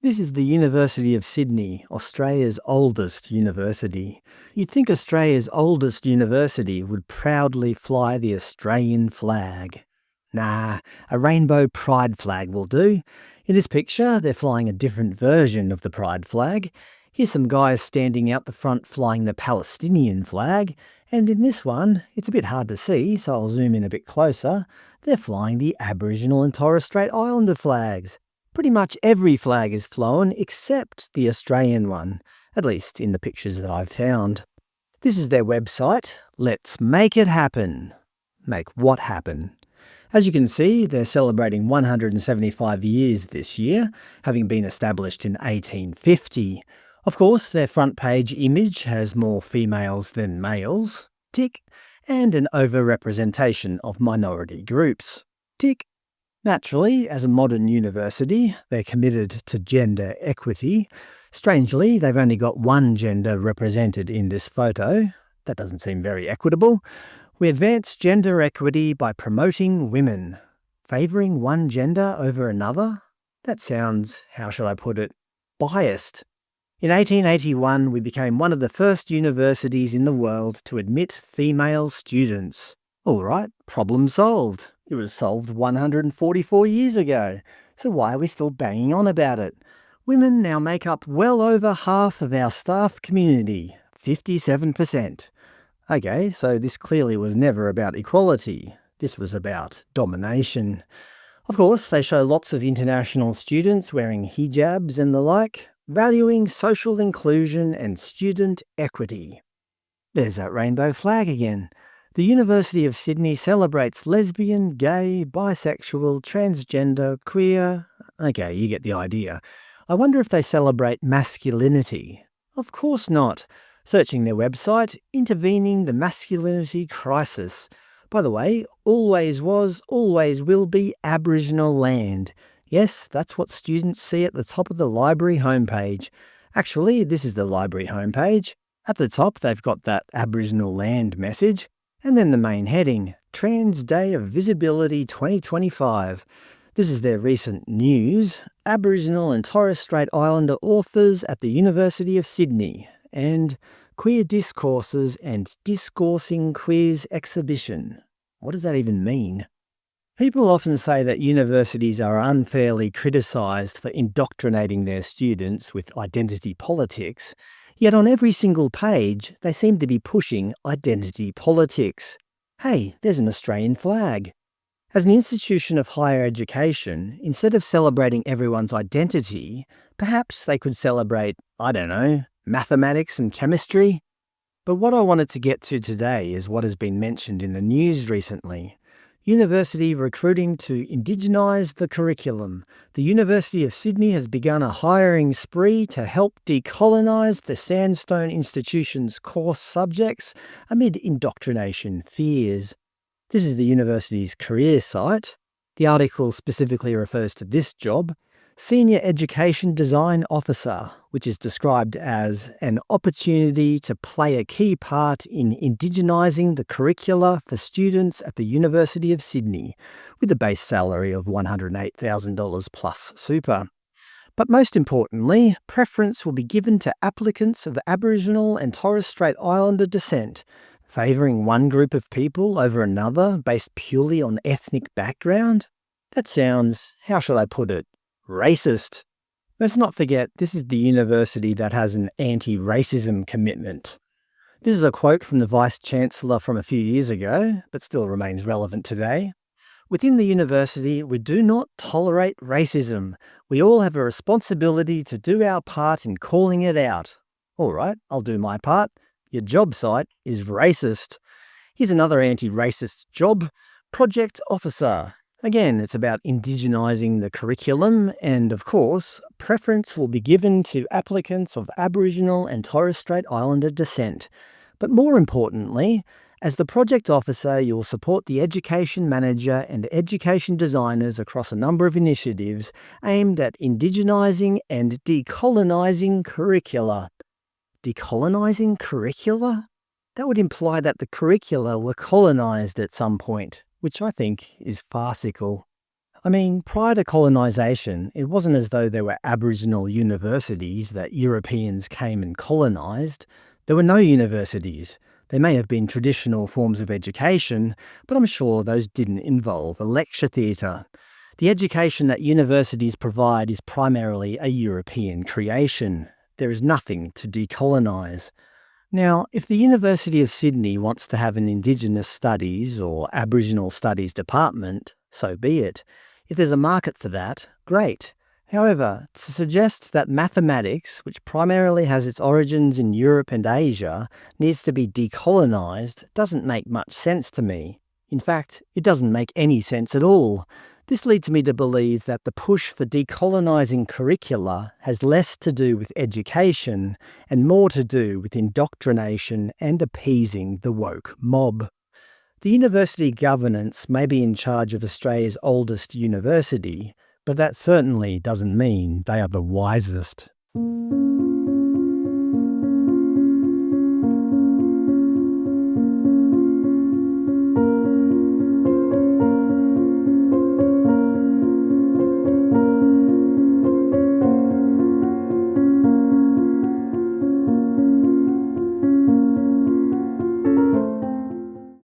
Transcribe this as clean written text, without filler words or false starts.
This is the University of Sydney, Australia's oldest university. You'd think Australia's oldest university would proudly fly the Australian flag. Nah, a rainbow pride flag will do. In this picture, they're flying a different version of the pride flag. Here's some guys standing out the front flying the Palestinian flag. And in this one, it's a bit hard to see, so I'll zoom in a bit closer. They're flying the Aboriginal and Torres Strait Islander flags. Pretty much every flag is flown except the Australian one, at least in the pictures that I've found. This is their website. Let's make it happen. Make what happen? As you can see, they're celebrating 175 years this year, having been established in 1850. Of course, their front page image has more females than males, tick, and an overrepresentation of minority groups, tick. Naturally, as a modern university, they're committed to gender equity. Strangely, they've only got one gender represented in this photo. That doesn't seem very equitable. We advance gender equity by promoting women. Favouring one gender over another? That sounds, how shall I put it, biased. In 1881, we became one of the first universities in the world to admit female students. All right, problem solved. It was solved 144 years ago, so why are we still banging on about it? Women now make up well over half of our staff community, 57%. Okay, so this clearly was never about equality. This was about domination. Of course, they show lots of international students wearing hijabs and the like, valuing social inclusion and student equity. There's that rainbow flag again. The University of Sydney celebrates lesbian, gay, bisexual, transgender, queer... Okay, you get the idea. I wonder if they celebrate masculinity. Of course not. Searching their website, intervening the masculinity crisis. By the way, always was, always will be Aboriginal land. Yes, that's what students see at the top of the library homepage. Actually, this is the library homepage. At the top, they've got that Aboriginal land message. And then the main heading, Trans Day of Visibility 2025. This is their recent news, Aboriginal and Torres Strait Islander authors at the University of Sydney, and Queer Discourses and Discoursing Queers exhibition. What does that even mean? People often say that universities are unfairly criticised for indoctrinating their students with identity politics. Yet on every single page, they seem to be pushing identity politics. Hey, there's an Australian flag. As an institution of higher education, instead of celebrating everyone's identity, perhaps they could celebrate, I don't know, mathematics and chemistry? But what I wanted to get to today is what has been mentioned in the news recently. University recruiting to Indigenise the curriculum. The University of Sydney has begun a hiring spree to help decolonise the Sandstone Institution's course subjects amid indoctrination fears. This is the university's career site. The article specifically refers to this job, Senior Education Design Officer, which is described as an opportunity to play a key part in indigenising the curricula for students at the University of Sydney, with a base salary of $108,000 plus super. But most importantly, preference will be given to applicants of Aboriginal and Torres Strait Islander descent, favouring one group of people over another based purely on ethnic background? That sounds, how shall I put it, racist. Let's not forget, this is the university that has an anti-racism commitment. This is a quote from the Vice-Chancellor from a few years ago, but still remains relevant today. Within the university, we do not tolerate racism. We all have a responsibility to do our part in calling it out. All right, I'll do my part. Your job site is racist. Here's another anti-racist job, Project Officer. Again, it's about indigenising the curriculum, and of course, preference will be given to applicants of Aboriginal and Torres Strait Islander descent. But more importantly, as the project officer, you will support the education manager and education designers across a number of initiatives aimed at indigenising and decolonising curricula. Decolonising curricula? That would imply that the curricula were colonised at some point, which I think is farcical. I mean, prior to colonisation, it wasn't as though there were Aboriginal universities that Europeans came and colonised. There were no universities. There may have been traditional forms of education, but I'm sure those didn't involve a lecture theatre. The education that universities provide is primarily a European creation. There is nothing to decolonise. Now, if the University of Sydney wants to have an Indigenous Studies or Aboriginal Studies department, so be it. If there's a market for that, great. However, to suggest that mathematics, which primarily has its origins in Europe and Asia, needs to be decolonised doesn't make much sense to me. In fact, it doesn't make any sense at all. This leads me to believe that the push for decolonising curricula has less to do with education and more to do with indoctrination and appeasing the woke mob. The university governance may be in charge of Australia's oldest university, but that certainly doesn't mean they are the wisest.